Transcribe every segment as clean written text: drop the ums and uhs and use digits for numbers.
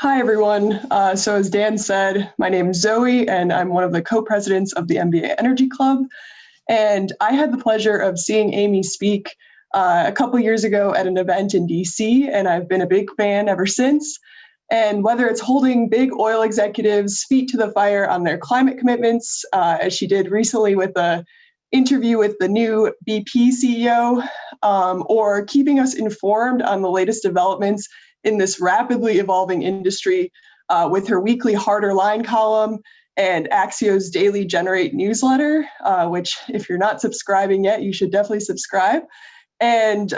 Hi, everyone. So as Dan said, my name is Zoe, and I'm one of the co-presidents of the MBA Energy Club. And I had the pleasure of seeing Amy speak a couple years ago at an event in DC, and I've been a big fan ever since. And whether it's holding big oil executives' feet to the fire on their climate commitments, as she did recently with a interview with the new BP CEO, or keeping us informed on the latest developments in this rapidly evolving industry with her weekly Harder Line column and Axios Daily Generate newsletter, which if you're not subscribing yet, you should definitely subscribe. And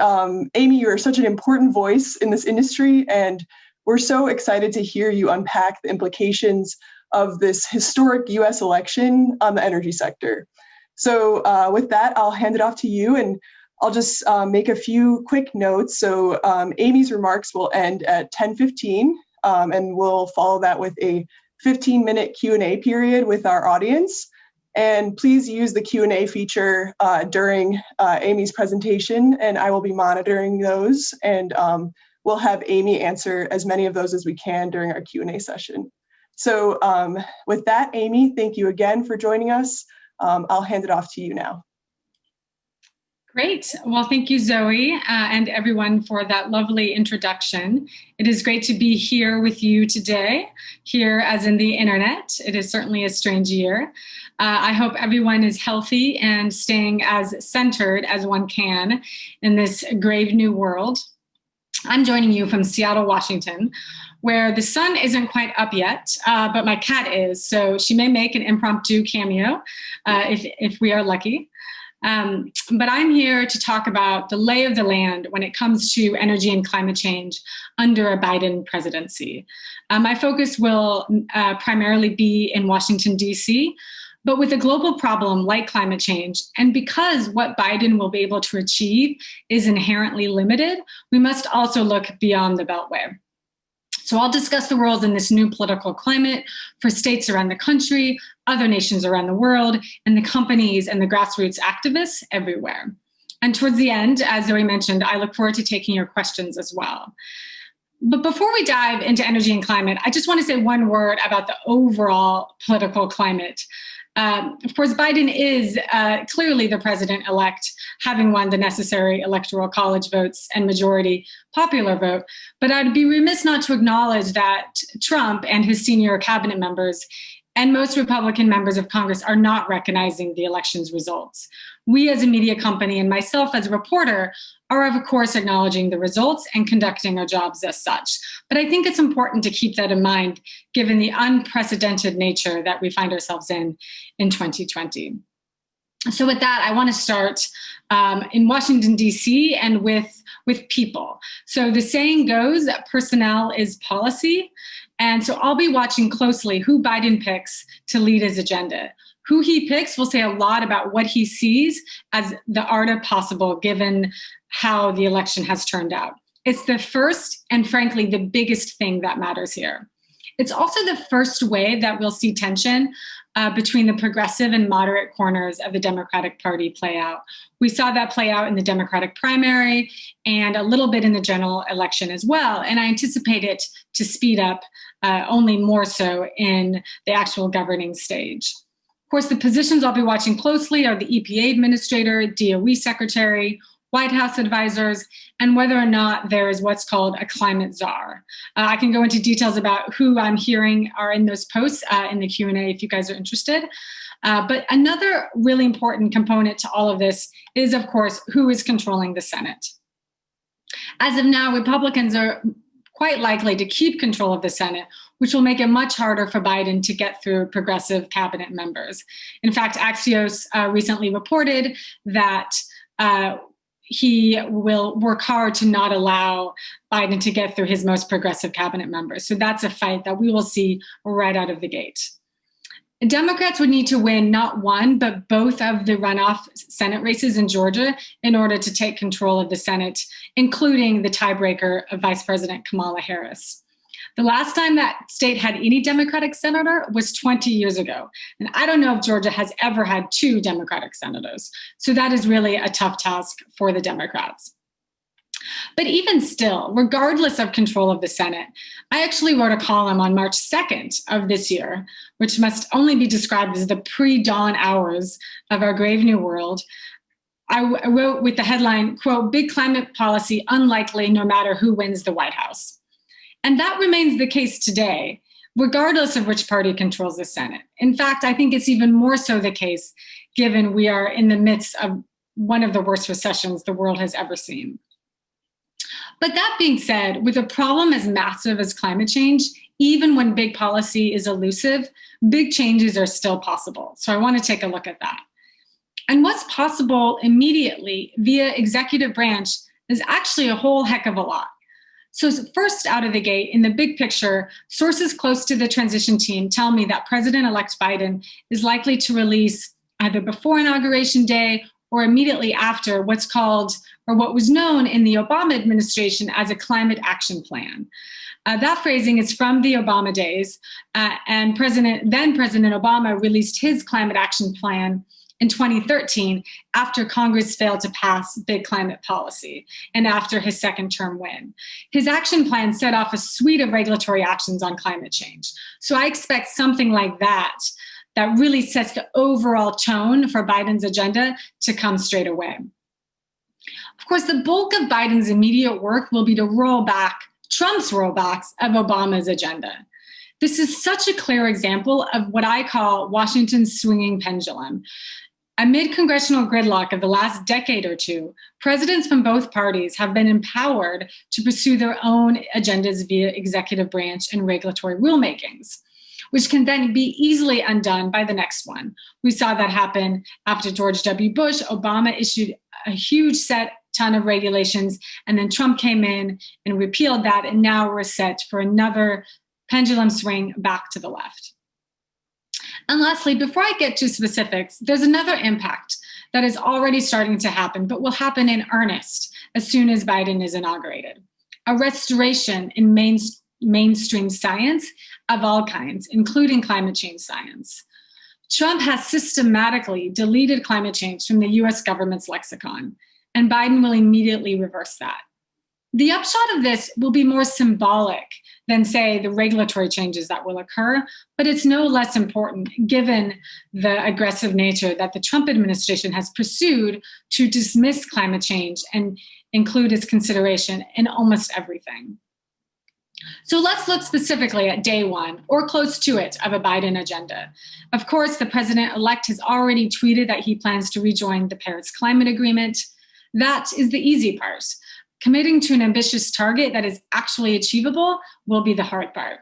Amy, you are such an important voice in this industry, and we're so excited to hear you unpack the implications of this historic US election on the energy sector. So with that, I'll hand it off to you, and I'll just make a few quick notes. So Amy's remarks will end at 10:15, and we'll follow that with a 15-minute Q&A period with our audience. And please use the Q&A feature during Amy's presentation, and I will be monitoring those, and we'll have Amy answer as many of those as we can during our Q&A session. So with that, Amy, thank you again for joining us. I'll hand it off to you now. Great. Well, thank you, Zoe, and everyone for that lovely introduction. It is great to be here with you today, here as in the internet. It is certainly a strange year. I hope everyone is healthy and staying as centered as one can in this grave new world. I'm joining you from Seattle, Washington, where the sun isn't quite up yet, but my cat is, so she may make an impromptu cameo if we are lucky. But I'm here to talk about the lay of the land when it comes to energy and climate change under a Biden presidency. My focus will primarily be in Washington, D.C., but with a global problem like climate change, and because what Biden will be able to achieve is inherently limited, we must also look beyond the Beltway. So I'll discuss the roles in this new political climate for states around the country, other nations around the world, and the companies and the grassroots activists everywhere. And towards the end, as Zoe mentioned, I look forward to taking your questions as well. But before we dive into energy and climate, I just want to say one word about the overall political climate. Of course, Biden is clearly the president-elect, having won the necessary electoral college votes and majority popular vote. But I'd be remiss not to acknowledge that Trump and his senior cabinet members and most Republican members of Congress are not recognizing the election's results. We as a media company and myself as a reporter are of course acknowledging the results and conducting our jobs as such. But I think it's important to keep that in mind given the unprecedented nature that we find ourselves in 2020. So with that, I want to start in Washington, D.C. and with people. So the saying goes that personnel is policy. And so I'll be watching closely who Biden picks to lead his agenda. Who he picks will say a lot about what he sees as the art of possible given how the election has turned out. It's the first and frankly, the biggest thing that matters here. It's also the first way that we'll see tension between the progressive and moderate corners of the Democratic Party play out. We saw that play out in the Democratic primary and a little bit in the general election as well. And I anticipate it to speed up only more so in the actual governing stage. Of course, the positions I'll be watching closely are the EPA administrator, DOE secretary, White House advisors, and whether or not there is what's called a climate czar. I can go into details about who I'm hearing are in those posts in the Q&A if you guys are interested. But another really important component to all of this is, of course, who is controlling the Senate. As of now, Republicans are quite likely to keep control of the Senate, which will make it much harder for Biden to get through progressive cabinet members. In fact, Axios recently reported that he will work hard to not allow Biden to get through his most progressive cabinet members. So that's a fight that we will see right out of the gate. Democrats would need to win not one, but both of the runoff Senate races in Georgia in order to take control of the Senate, including the tiebreaker of Vice President Kamala Harris. The last time that state had any Democratic senator was 20 years ago. And I don't know if Georgia has ever had 2 Democratic senators. So that is really a tough task for the Democrats. But even still, regardless of control of the Senate, I actually wrote a column on March 2nd of this year, which must only be described as the pre-dawn hours of our grave new world. I wrote with the headline, quote, "Big climate policy unlikely no matter who wins the White House." And that remains the case today, regardless of which party controls the Senate. In fact, I think it's even more so the case given we are in the midst of one of the worst recessions the world has ever seen. But that being said, with a problem as massive as climate change, even when big policy is elusive, big changes are still possible. So I want to take a look at that. And what's possible immediately via executive branch is actually a whole heck of a lot. So first out of the gate, in the big picture, sources close to the transition team tell me that President-elect Biden is likely to release either before Inauguration Day or immediately after what's called, or what was known in the Obama administration as a climate action plan. That phrasing is from the Obama days, and then President Obama released his climate action plan in 2013 after Congress failed to pass big climate policy and after his second term win. His action plan set off a suite of regulatory actions on climate change. So I expect something like that really sets the overall tone for Biden's agenda to come straight away. Of course, the bulk of Biden's immediate work will be to roll back Trump's rollbacks of Obama's agenda. This is such a clear example of what I call Washington's swinging pendulum. Amid congressional gridlock of the last decade or two, presidents from both parties have been empowered to pursue their own agendas via executive branch and regulatory rulemakings, which can then be easily undone by the next one. We saw that happen after George W. Bush. Obama issued a huge ton of regulations, and then Trump came in and repealed that, and now we're set for another pendulum swing back to the left. And lastly, before I get to specifics, there's another impact that is already starting to happen, but will happen in earnest as soon as Biden is inaugurated. A restoration in mainstream science of all kinds, including climate change science. Trump has systematically deleted climate change from the US government's lexicon, and Biden will immediately reverse that. The upshot of this will be more symbolic than, say, the regulatory changes that will occur, but it's no less important given the aggressive nature that the Trump administration has pursued to dismiss climate change and include its consideration in almost everything. So let's look specifically at day one, or close to it, of a Biden agenda. Of course, the president-elect has already tweeted that he plans to rejoin the Paris Climate Agreement. That is the easy part. Committing to an ambitious target that is actually achievable will be the hard part.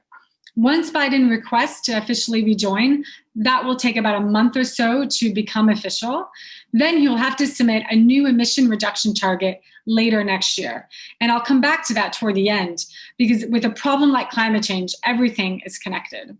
Once Biden requests to officially rejoin, that will take about a month or so to become official. Then he'll have to submit a new emission reduction target later next year. And I'll come back to that toward the end, because with a problem like climate change, everything is connected.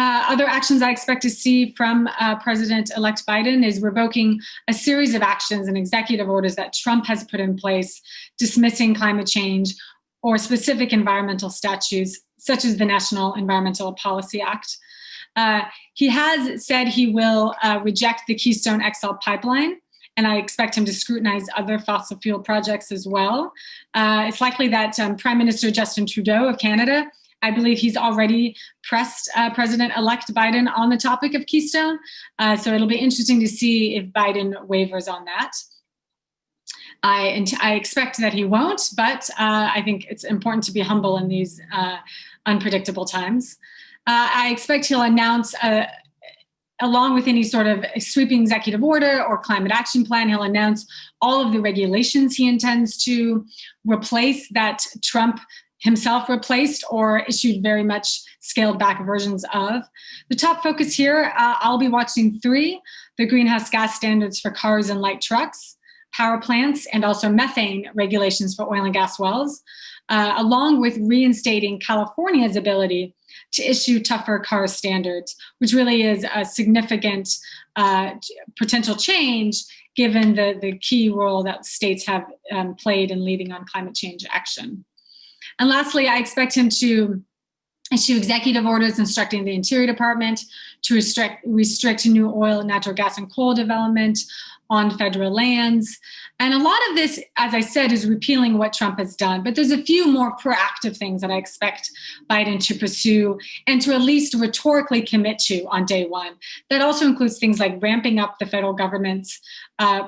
Other actions I expect to see from President-elect Biden is revoking a series of actions and executive orders that Trump has put in place, dismissing climate change or specific environmental statutes, such as the National Environmental Policy Act. He has said he will reject the Keystone XL pipeline, and I expect him to scrutinize other fossil fuel projects as well. It's likely that Prime Minister Justin Trudeau of Canada, I believe he's already pressed President-elect Biden on the topic of Keystone. So it'll be interesting to see if Biden wavers on that. I expect that he won't, but I think it's important to be humble in these unpredictable times. I expect he'll announce, along with any sort of sweeping executive order or climate action plan, he'll announce all of the regulations he intends to replace that Trump himself replaced or issued very much scaled back versions of. The top focus here, I'll be watching 3, the greenhouse gas standards for cars and light trucks, power plants, and also methane regulations for oil and gas wells, along with reinstating California's ability to issue tougher car standards, which really is a significant potential change given the key role that states have played in leading on climate change action. And lastly, I expect him to issue executive orders instructing the Interior Department to restrict new oil, natural gas, and coal development, on federal lands. And a lot of this, as I said, is repealing what Trump has done. But there's a few more proactive things that I expect Biden to pursue and to at least rhetorically commit to on day one. That also includes things like ramping up the federal government's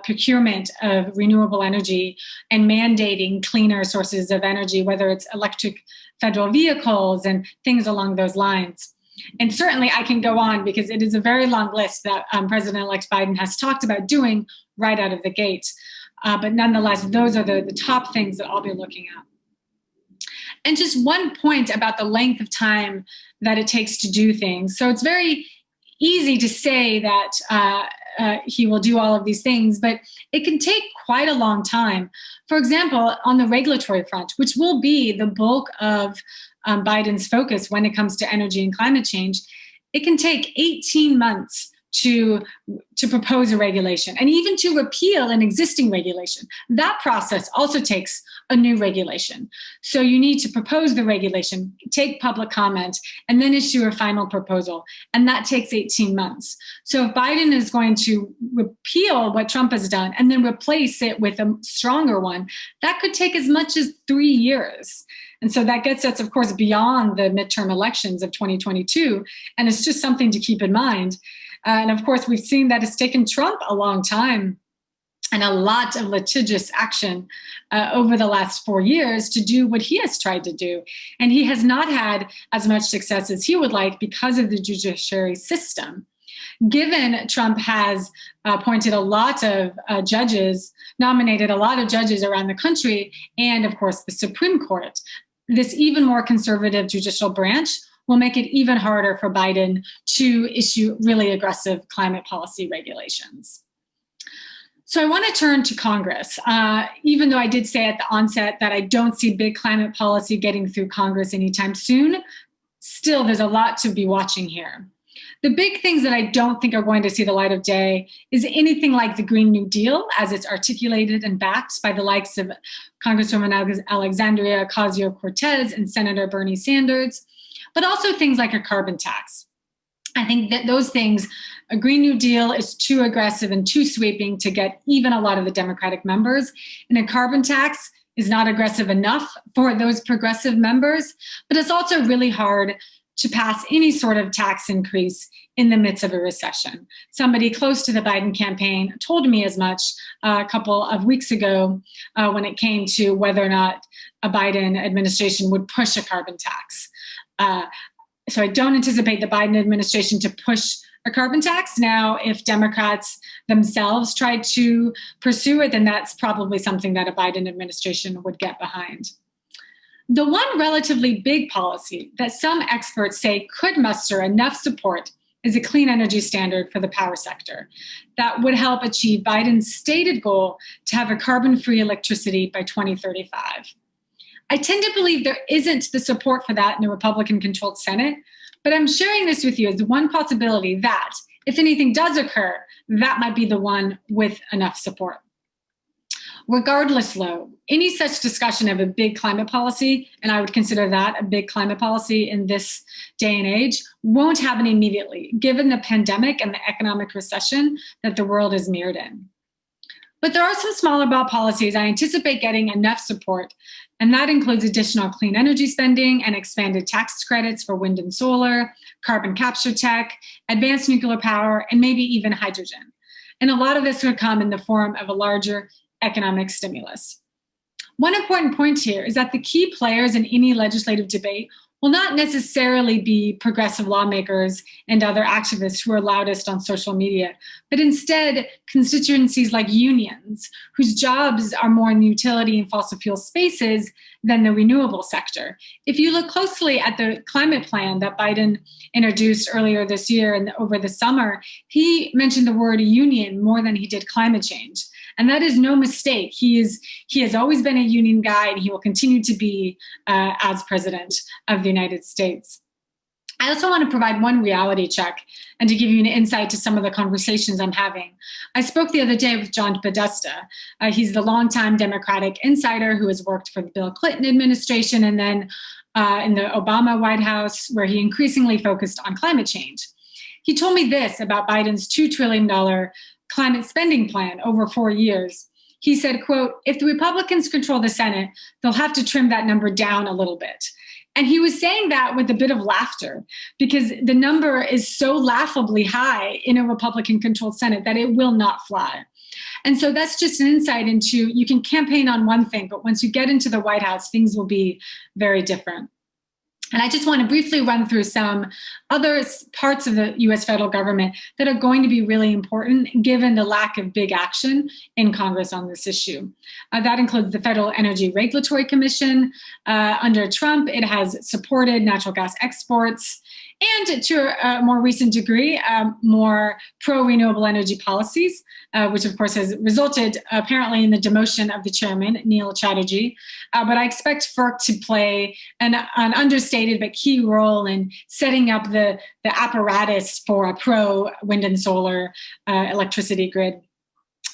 procurement of renewable energy and mandating cleaner sources of energy, whether it's electric federal vehicles and things along those lines. And certainly I can go on because it is a very long list that President-elect Biden has talked about doing right out of the gate. But nonetheless, those are the top things that I'll be looking at. And just one point about the length of time that it takes to do things. So it's very easy to say that he will do all of these things, but it can take quite a long time. For example, on the regulatory front, which will be the bulk of Biden's focus when it comes to energy and climate change, it can take 18 months to propose a regulation and even to repeal an existing regulation. That process also takes a new regulation. So you need to propose the regulation, take public comment, and then issue a final proposal. And that takes 18 months. So if Biden is going to repeal what Trump has done and then replace it with a stronger one, that could take as much as 3 years. And so that gets us, of course, beyond the midterm elections of 2022. And it's just something to keep in mind. And of course, we've seen that it's taken Trump a long time and a lot of litigious action over the last 4 years to do what he has tried to do. And he has not had as much success as he would like because of the judiciary system. Given Trump has appointed a lot of judges, nominated a lot of judges around the country, and of course, the Supreme Court, this even more conservative judicial branch will make it even harder for Biden to issue really aggressive climate policy regulations. So I want to turn to Congress. Even though I did say at the onset that I don't see big climate policy getting through Congress anytime soon, still there's a lot to be watching here. The big things that I don't think are going to see the light of day is anything like the Green New Deal as it's articulated and backed by the likes of Congresswoman Alexandria Ocasio-Cortez and Senator Bernie Sanders, but also things like a carbon tax. I think that those things, a Green New Deal is too aggressive and too sweeping to get even a lot of the Democratic members, and a carbon tax is not aggressive enough for those progressive members, but it's also really hard to pass any sort of tax increase in the midst of a recession. Somebody close to the Biden campaign told me as much a couple of weeks ago when it came to whether or not a Biden administration would push a carbon tax. So I don't anticipate the Biden administration to push a carbon tax. Now, if Democrats themselves tried to pursue it, then that's probably something that a Biden administration would get behind. The one relatively big policy that some experts say could muster enough support is a clean energy standard for the power sector that would help achieve Biden's stated goal to have a carbon-free electricity by 2035. I tend to believe there isn't the support for that in the Republican-controlled Senate, but I'm sharing this with you as the one possibility that, if anything does occur, that might be the one with enough support. Regardless, though, any such discussion of a big climate policy, and I would consider that a big climate policy in this day and age, won't happen immediately, given the pandemic and the economic recession that the world is mirrored in. But there are some smaller ball policies I anticipate getting enough support, and that includes additional clean energy spending and expanded tax credits for wind and solar, carbon capture tech, advanced nuclear power, and maybe even hydrogen. And a lot of this would come in the form of a larger economic stimulus. One important point here is that the key players in any legislative debate will not necessarily be progressive lawmakers and other activists who are loudest on social media, but instead constituencies like unions, whose jobs are more in the utility and fossil fuel spaces than the renewable sector. If you look closely at the climate plan that Biden introduced earlier this year and over the summer, he mentioned the word union more than he did climate change. And that is no mistake. He has always been a union guy, and he will continue to be as president of the United States. I also want to provide one reality check and to give you an insight to some of the conversations I'm having. I spoke the other day with John Podesta. He's the longtime Democratic insider who has worked for the Bill Clinton administration and then in the Obama White House, where he increasingly focused on climate change. He told me this about Biden's $2 trillion climate spending plan over 4 years. He said, quote, "If the Republicans control the Senate, they'll have to trim that number down a little bit." And he was saying that with a bit of laughter because the number is so laughably high in a Republican-controlled Senate that it will not fly. And so that's just an insight into, you can campaign on one thing, but once you get into the White House, things will be very different. And I just want to briefly run through some other parts of the US federal government that are going to be really important given the lack of big action in Congress on this issue. That includes the Federal Energy Regulatory Commission. Under Trump, it has supported natural gas exports and to a more recent degree, more pro-renewable energy policies, which of course has resulted apparently in the demotion of the chairman, Neil Chatterjee. But I expect FERC to play an understated but key role in setting up the apparatus for a pro-wind and solar electricity grid.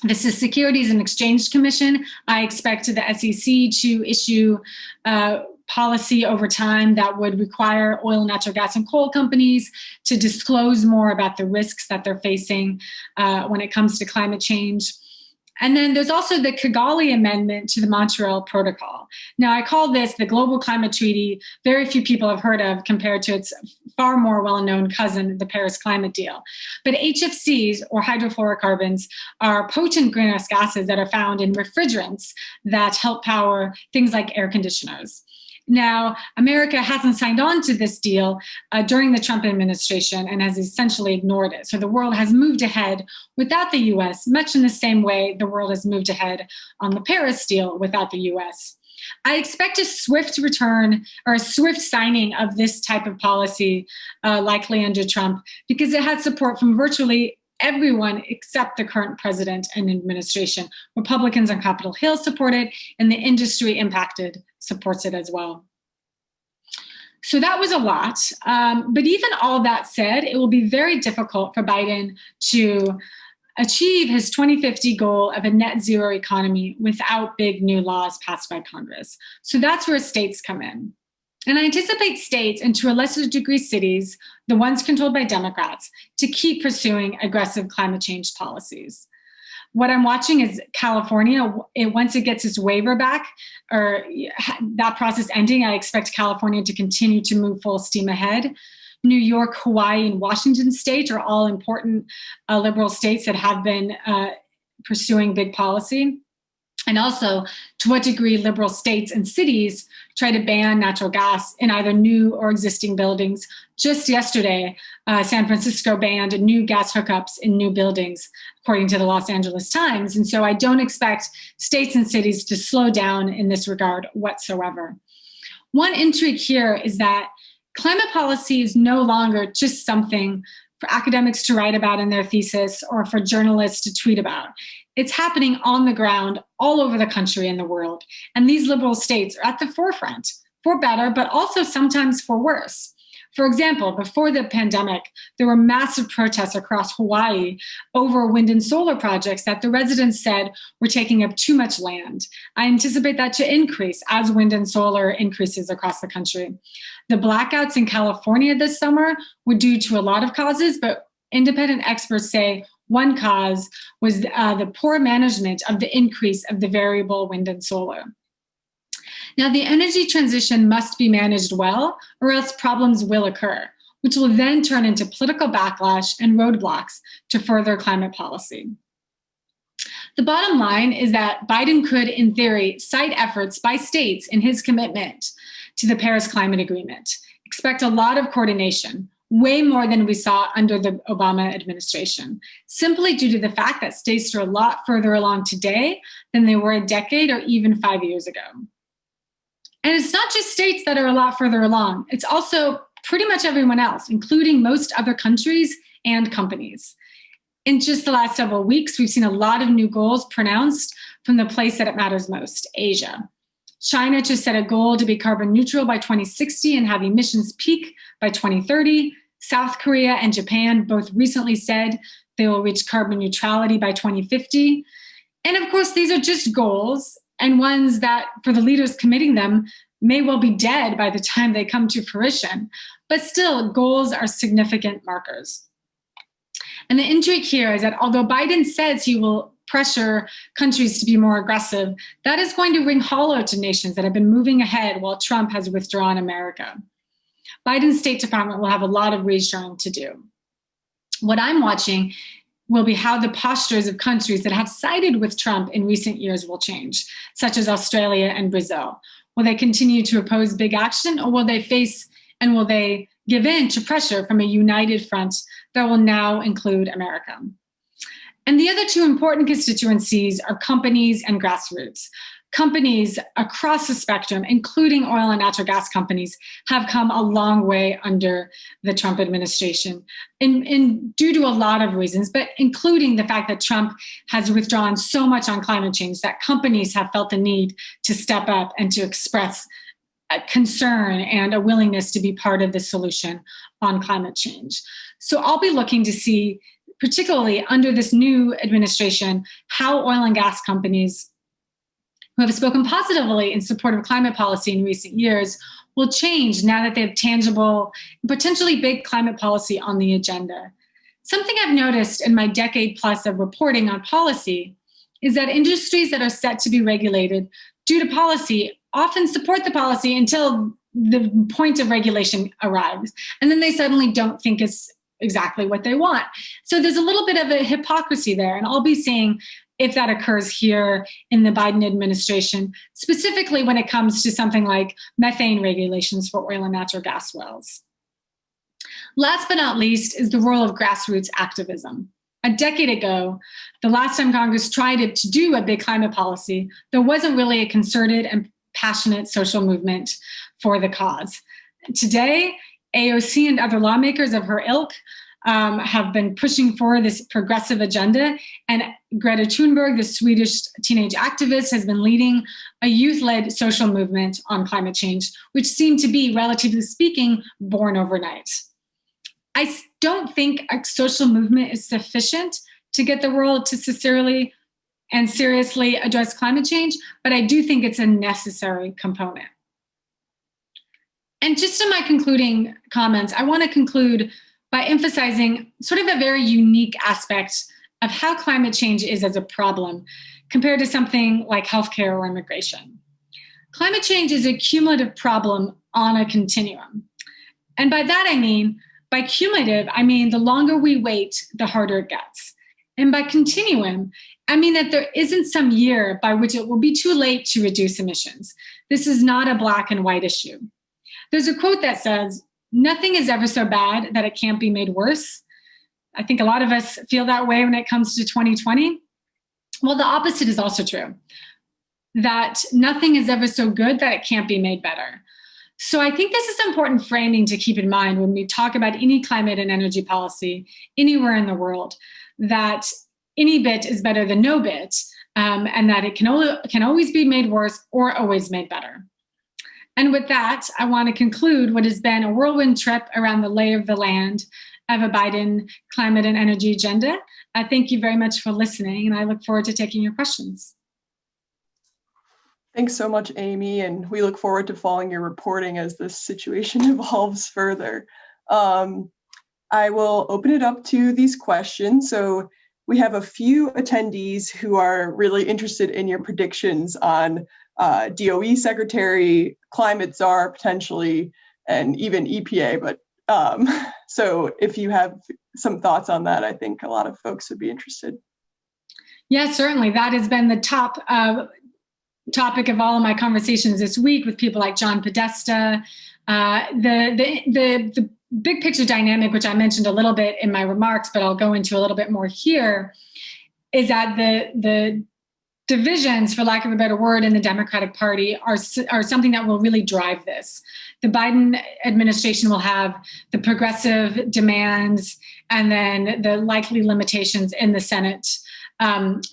This is Securities and Exchange Commission. I expect the SEC to issue policy over time that would require oil, natural gas, and coal companies to disclose more about the risks that they're facing when it comes to climate change. And then there's also the Kigali Amendment to the Montreal Protocol. Now, I call this the Global Climate Treaty. Very few people have heard of compared to its far more well-known cousin, the Paris Climate Deal. But HFCs, or hydrofluorocarbons, are potent greenhouse gases that are found in refrigerants that help power things like air conditioners. Now, America hasn't signed on to this deal during the Trump administration and has essentially ignored it. So the world has moved ahead without the US, much in the same way the world has moved ahead on the Paris deal without the US. I expect a swift return or a swift signing of this type of policy, likely under Trump, because it had support from virtually everyone except the current president and administration. Republicans on Capitol Hill support it, and the industry impacted supports it as well. So that was a lot. But even all that said, it will be very difficult for Biden to achieve his 2050 goal of a net zero economy without big new laws passed by Congress. So that's where states come in. And I anticipate states, and to a lesser degree cities, the ones controlled by Democrats, to keep pursuing aggressive climate change policies. What I'm watching is California, once it gets its waiver back, or that process ending, I expect California to continue to move full steam ahead. New York, Hawaii, and Washington state are all important liberal states that have been pursuing big policy. And also, to what degree liberal states and cities try to ban natural gas in either new or existing buildings. Just yesterday, San Francisco banned new gas hookups in new buildings, according to the Los Angeles Times. And so I don't expect states and cities to slow down in this regard whatsoever. One intrigue here is that climate policy is no longer just something for academics to write about in their thesis or for journalists to tweet about. It's happening on the ground all over the country and the world. And these liberal states are at the forefront, for better, but also sometimes for worse. For example, before the pandemic, there were massive protests across Hawaii over wind and solar projects that the residents said were taking up too much land. I anticipate that to increase as wind and solar increases across the country. The blackouts in California this summer were due to a lot of causes, but independent experts say one cause was the poor management of the increase of the variable wind and solar. Now, the energy transition must be managed well, or else problems will occur, which will then turn into political backlash and roadblocks to further climate policy. The bottom line is that Biden could, in theory, cite efforts by states in his commitment to the Paris Climate Agreement. Expect a lot of coordination, way more than we saw under the Obama administration, simply due to the fact that states are a lot further along today than they were a decade or even 5 years ago. And it's not just states that are a lot further along. It's also pretty much everyone else, including most other countries and companies. In just the last several weeks, we've seen a lot of new goals pronounced from the place that it matters most, Asia. China just set a goal to be carbon neutral by 2060 and have emissions peak by 2030. South Korea and Japan both recently said they will reach carbon neutrality by 2050. And of course, these are just goals, and ones that, for the leaders committing them, may well be dead by the time they come to fruition. But still, goals are significant markers. And the intrigue here is that although Biden says he will pressure countries to be more aggressive, that is going to ring hollow to nations that have been moving ahead while Trump has withdrawn America. Biden's State Department will have a lot of reassuring to do. What I'm watching will be how the postures of countries that have sided with Trump in recent years will change, such as Australia and Brazil. Will they continue to oppose big action, or will they face and will they give in to pressure from a united front that will now include America? And the other two important constituencies are companies and grassroots. Companies across the spectrum, including oil and natural gas companies, have come a long way under the Trump administration, due to a lot of reasons, but including the fact that Trump has withdrawn so much on climate change that companies have felt the need to step up and to express a concern and a willingness to be part of the solution on climate change. So I'll be looking to see, particularly under this new administration, how oil and gas companies who have spoken positively in support of climate policy in recent years will change now that they have tangible, potentially big climate policy on the agenda. Something I've noticed in my decade plus of reporting on policy is that industries that are set to be regulated due to policy often support the policy until the point of regulation arrives, and then they suddenly don't think it's exactly what they want. So there's a little bit of a hypocrisy there, and I'll be seeing if that occurs here in the Biden administration, specifically when it comes to something like methane regulations for oil and natural gas wells. Last but not least is the role of grassroots activism. A decade ago, the last time Congress tried to do a big climate policy, there wasn't really a concerted and passionate social movement for the cause. Today, AOC and other lawmakers of her ilk have been pushing for this progressive agenda. And Greta Thunberg, the Swedish teenage activist, has been leading a youth-led social movement on climate change, which seemed to be, relatively speaking, born overnight. I don't think a social movement is sufficient to get the world to sincerely and seriously address climate change, but I do think it's a necessary component. And just in my concluding comments, I want to conclude by emphasizing sort of a very unique aspect of how climate change is as a problem compared to something like healthcare or immigration. Climate change is a cumulative problem on a continuum. And by that I mean, by cumulative, I mean the longer we wait, the harder it gets. And by continuum, I mean that there isn't some year by which it will be too late to reduce emissions. This is not a black and white issue. There's a quote that says, "Nothing is ever so bad that it can't be made worse." I think a lot of us feel that way when it comes to 2020. Well, the opposite is also true, that nothing is ever so good that it can't be made better. So I think this is important framing to keep in mind when we talk about any climate and energy policy anywhere in the world, that any bit is better than no bit, and that it can always be made worse or always made better. And with that, I want to conclude what has been a whirlwind trip around the lay of the land of a Biden climate and energy agenda. Thank you very much for listening, and I look forward to taking your questions. Thanks so much, Amy, and we look forward to following your reporting as this situation evolves further. I will open it up to these questions. So we have a few attendees who are really interested in your predictions on DOE Secretary, Climate Czar potentially, and even EPA. But so if you have some thoughts on that, I think a lot of folks would be interested. Yeah, certainly. That has been the top topic of all of my conversations this week with people like John Podesta. The big picture dynamic, which I mentioned a little bit in my remarks, but I'll go into a little bit more here, is that the divisions, for lack of a better word, in the Democratic Party are something that will really drive this. The Biden administration will have the progressive demands and then the likely limitations in the Senate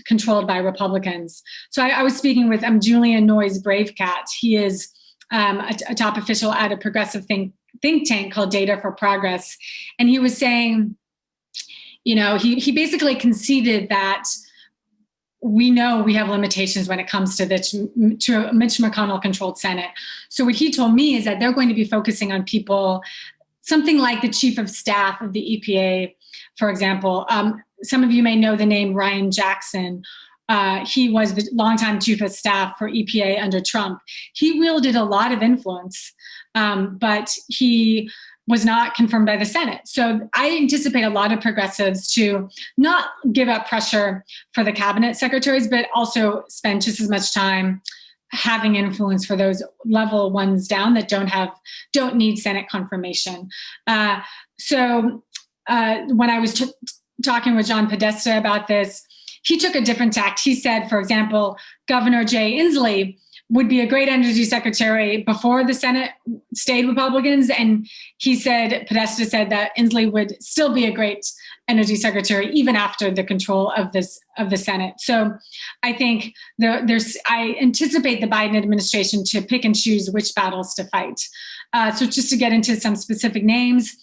controlled by Republicans. So I was speaking with Julian Noyes Bravecat. He is a top official at a progressive think tank called Data for Progress. And he was saying, you know, he basically conceded that we know we have limitations when it comes to a Mitch McConnell-controlled Senate. So what he told me is that they're going to be focusing on people, something like the chief of staff of the EPA, for example. Some of you may know the name Ryan Jackson. He was the longtime chief of staff for EPA under Trump. He wielded a lot of influence, but he was not confirmed by the Senate. So I anticipate a lot of progressives to not give up pressure for the cabinet secretaries, but also spend just as much time having influence for those level ones down that don't need Senate confirmation. So when I was talking with John Podesta about this, he took a different tact. He said, for example, Governor Jay Inslee would be a great energy secretary before the Senate stayed Republicans. And he said, Podesta said that Inslee would still be a great energy secretary even after the control of the Senate. So I think I anticipate the Biden administration to pick and choose which battles to fight. So just to get into some specific names,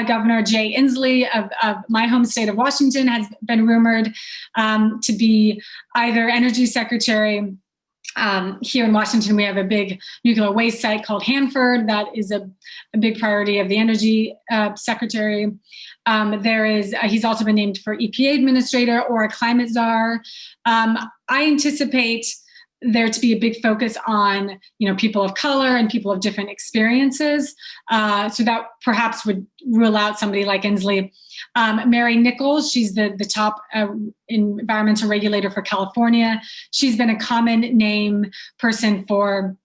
Governor Jay Inslee of my home state of Washington has been rumored to be either energy secretary. Here in Washington, we have a big nuclear waste site called Hanford. That is a big priority of the energy secretary. He's also been named for EPA administrator or a climate czar. I anticipate there to be a big focus on, people of color and people of different experiences. So that perhaps would rule out somebody like Inslee. Mary Nichols, she's the top environmental regulator for California. She's been a common name person for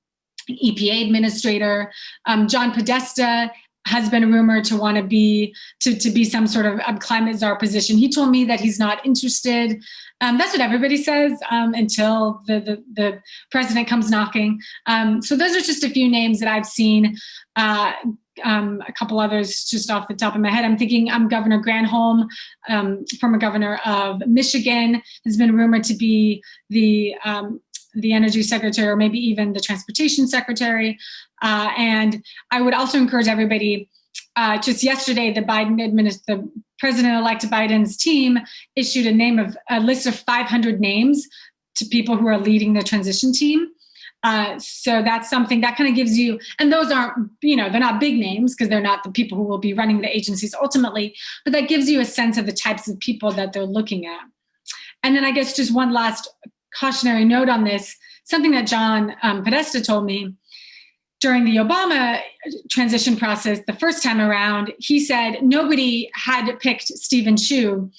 EPA administrator. John Podesta has been rumored to want to be some sort of climate czar position. He told me that he's not interested. That's what everybody says until the president comes knocking. So those are just a few names that I've seen. A couple others just off the top of my head. I'm thinking Governor Granholm, former governor of Michigan, has been rumored to be the energy secretary or maybe even the transportation secretary. And I would also encourage everybody, just yesterday, the President-elect Biden's team issued a list of 500 names to people who are leading the transition team. So that's something that kind of gives you, and those aren't, they're not big names because they're not the people who will be running the agencies ultimately, but that gives you a sense of the types of people that they're looking at. And then I guess just one last cautionary note on this, something that John Podesta told me during the Obama transition process the first time around. He said nobody had picked Stephen Chu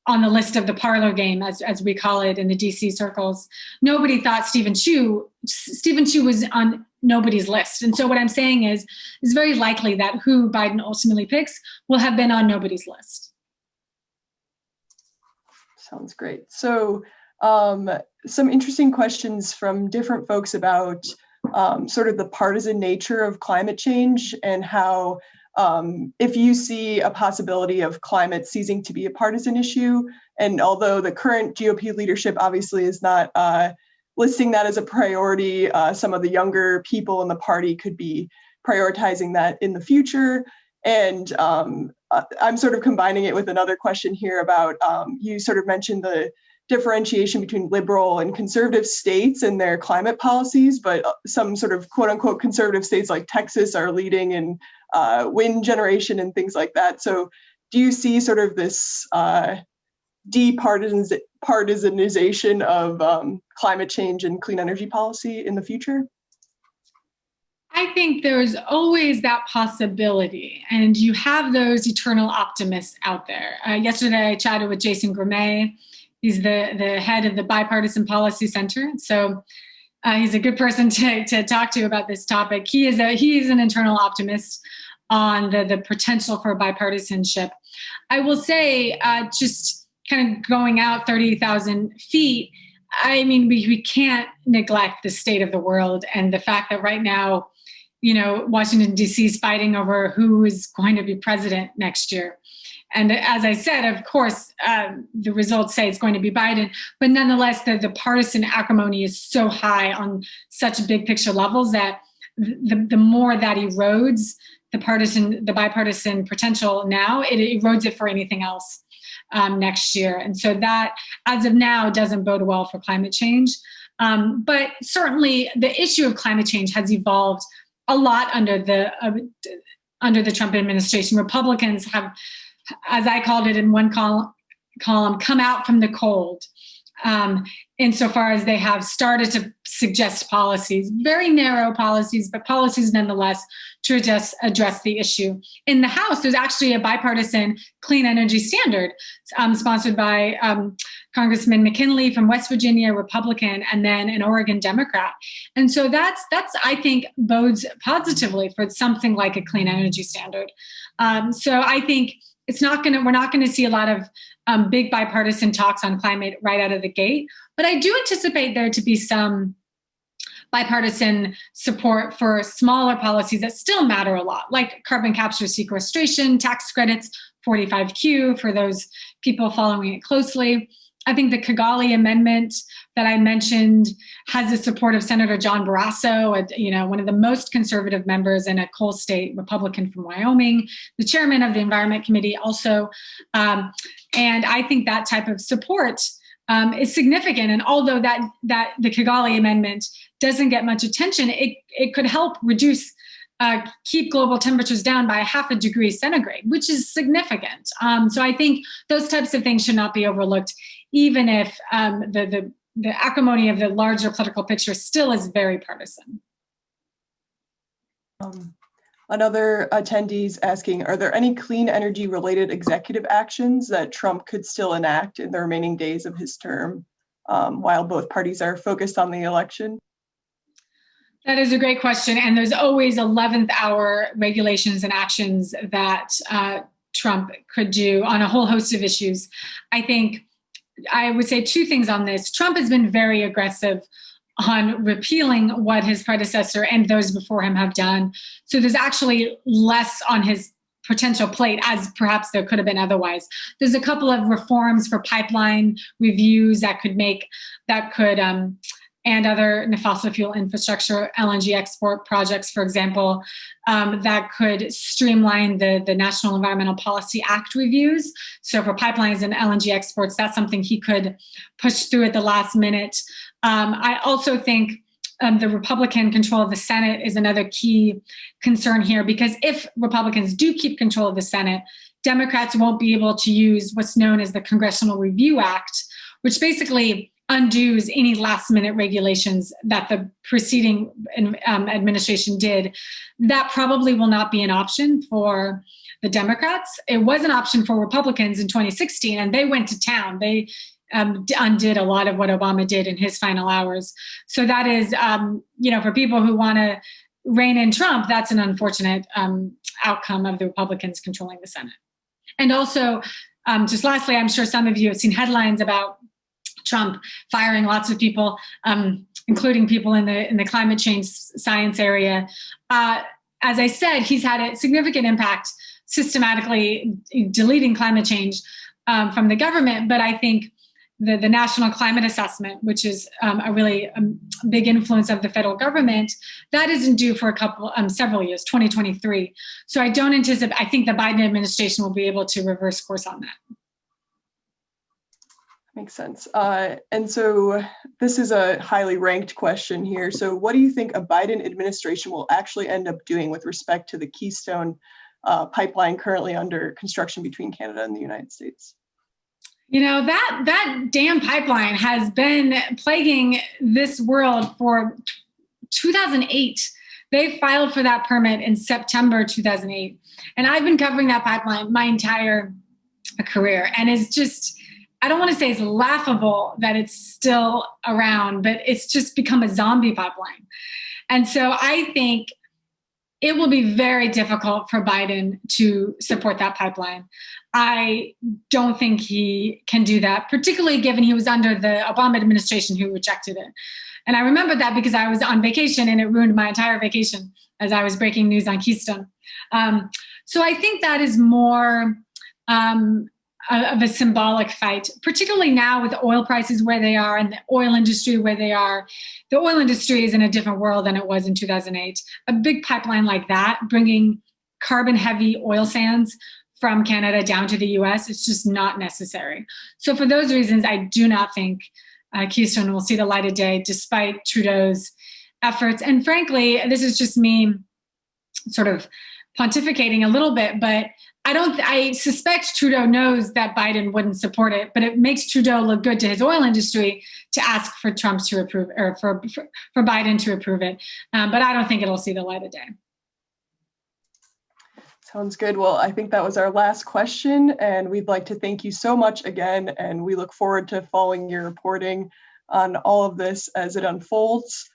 on the list of the parlor game, as we call it in the DC circles. Nobody thought Stephen Chu was on nobody's list. And so what I'm saying is, it's very likely that who Biden ultimately picks will have been on nobody's list. Sounds great. So some interesting questions from different folks about sort of the partisan nature of climate change and how if you see a possibility of climate ceasing to be a partisan issue, and although the current GOP leadership obviously is not listing that as a priority, some of the younger people in the party could be prioritizing that in the future. And I'm sort of combining it with another question here about, you sort of mentioned the differentiation between liberal and conservative states and their climate policies, but some sort of quote unquote conservative states like Texas are leading in wind generation and things like that. So do you see sort of this departisanization of climate change and clean energy policy in the future? I think there's always that possibility, and you have those eternal optimists out there. Yesterday, I chatted with Jason Gramey. He's the head of the Bipartisan Policy Center. So he's a good person to talk to about this topic. He is an internal optimist on the potential for bipartisanship. I will say, just kind of going out 30,000 feet, I mean, we can't neglect the state of the world and the fact that right now, Washington, D.C. is fighting over who is going to be president next year. And as I said, of course, the results say it's going to be Biden, but nonetheless, the partisan acrimony is so high on such big picture levels that the more that erodes the bipartisan potential now, it erodes it for anything else next year. And so that, as of now, doesn't bode well for climate change. But certainly the issue of climate change has evolved a lot under the Trump administration. Republicans have as I called it in one column, come out from the cold. Insofar as they have started to suggest policies, very narrow policies, but policies nonetheless to address the issue. In the House, there's actually a bipartisan clean energy standard sponsored by Congressman McKinley from West Virginia, Republican, and then an Oregon Democrat. And so that's I think bodes positively for something like a clean energy standard. So I think we're not going to see a lot of big bipartisan talks on climate right out of the gate, but I do anticipate there to be some bipartisan support for smaller policies that still matter a lot, like carbon capture sequestration, tax credits, 45Q for those people following it closely. I think the Kigali Amendment that I mentioned has the support of Senator John Barrasso, one of the most conservative members in a coal state, Republican from Wyoming, the chairman of the Environment Committee also. And I think that type of support is significant. And although that the Kigali Amendment doesn't get much attention, it could help keep global temperatures down by 0.5 degrees centigrade, which is significant. So I think those types of things should not be overlooked, even if the acrimony of the larger political picture still is very partisan. Another attendees asking, are there any clean energy related executive actions that Trump could still enact in the remaining days of his term while both parties are focused on the election? That is a great question. And there's always 11th hour regulations and actions that Trump could do on a whole host of issues. I think I would say two things on this. Trump has been very aggressive on repealing what his predecessor and those before him have done. So there's actually less on his potential plate, as perhaps there could have been otherwise. There's a couple of reforms for pipeline reviews that could and other fossil fuel infrastructure, LNG export projects, for example, that could streamline the National Environmental Policy Act reviews. So for pipelines and LNG exports, that's something he could push through at the last minute. I also think the Republican control of the Senate is another key concern here, because if Republicans do keep control of the Senate, Democrats won't be able to use what's known as the Congressional Review Act, which basically undoes any last-minute regulations that the preceding administration did. That probably will not be an option for the Democrats. It was an option for Republicans in 2016, and they went to town. They undid a lot of what Obama did in his final hours. So that is, for people who want to rein in Trump, that's an unfortunate outcome of the Republicans controlling the Senate. And also, just lastly, I'm sure some of you have seen headlines about Trump firing lots of people, including people in the climate change science area. As I said, he's had a significant impact systematically deleting climate change from the government. But I think the National Climate Assessment, which is a really big influence of the federal government, that isn't due for several years, 2023. So I don't anticipate, I think the Biden administration will be able to reverse course on that. Makes sense. And so this is a highly ranked question here. So what do you think a Biden administration will actually end up doing with respect to the Keystone pipeline currently under construction between Canada and the United States? That damn pipeline has been plaguing this world for 2008. They filed for that permit in September 2008. And I've been covering that pipeline my entire career. And it's just, I don't want to say it's laughable that it's still around, but it's just become a zombie pipeline. And so I think it will be very difficult for Biden to support that pipeline. I don't think he can do that, particularly given he was under the Obama administration who rejected it. And I remember that because I was on vacation and it ruined my entire vacation as I was breaking news on Keystone. So I think that is more of a symbolic fight, particularly now with oil prices where they are and the oil industry where they are. The oil industry is in a different world than it was in 2008. A big pipeline like that, bringing carbon-heavy oil sands from Canada down to the US, it's just not necessary. So for those reasons, I do not think Keystone will see the light of day despite Trudeau's efforts. And frankly, this is just me sort of pontificating a little bit, but I suspect Trudeau knows that Biden wouldn't support it, but it makes Trudeau look good to his oil industry to ask for Trump to approve, or for Biden to approve it. But I don't think it'll see the light of day. Sounds good. Well, I think that was our last question, and we'd like to thank you so much again, and we look forward to following your reporting on all of this as it unfolds.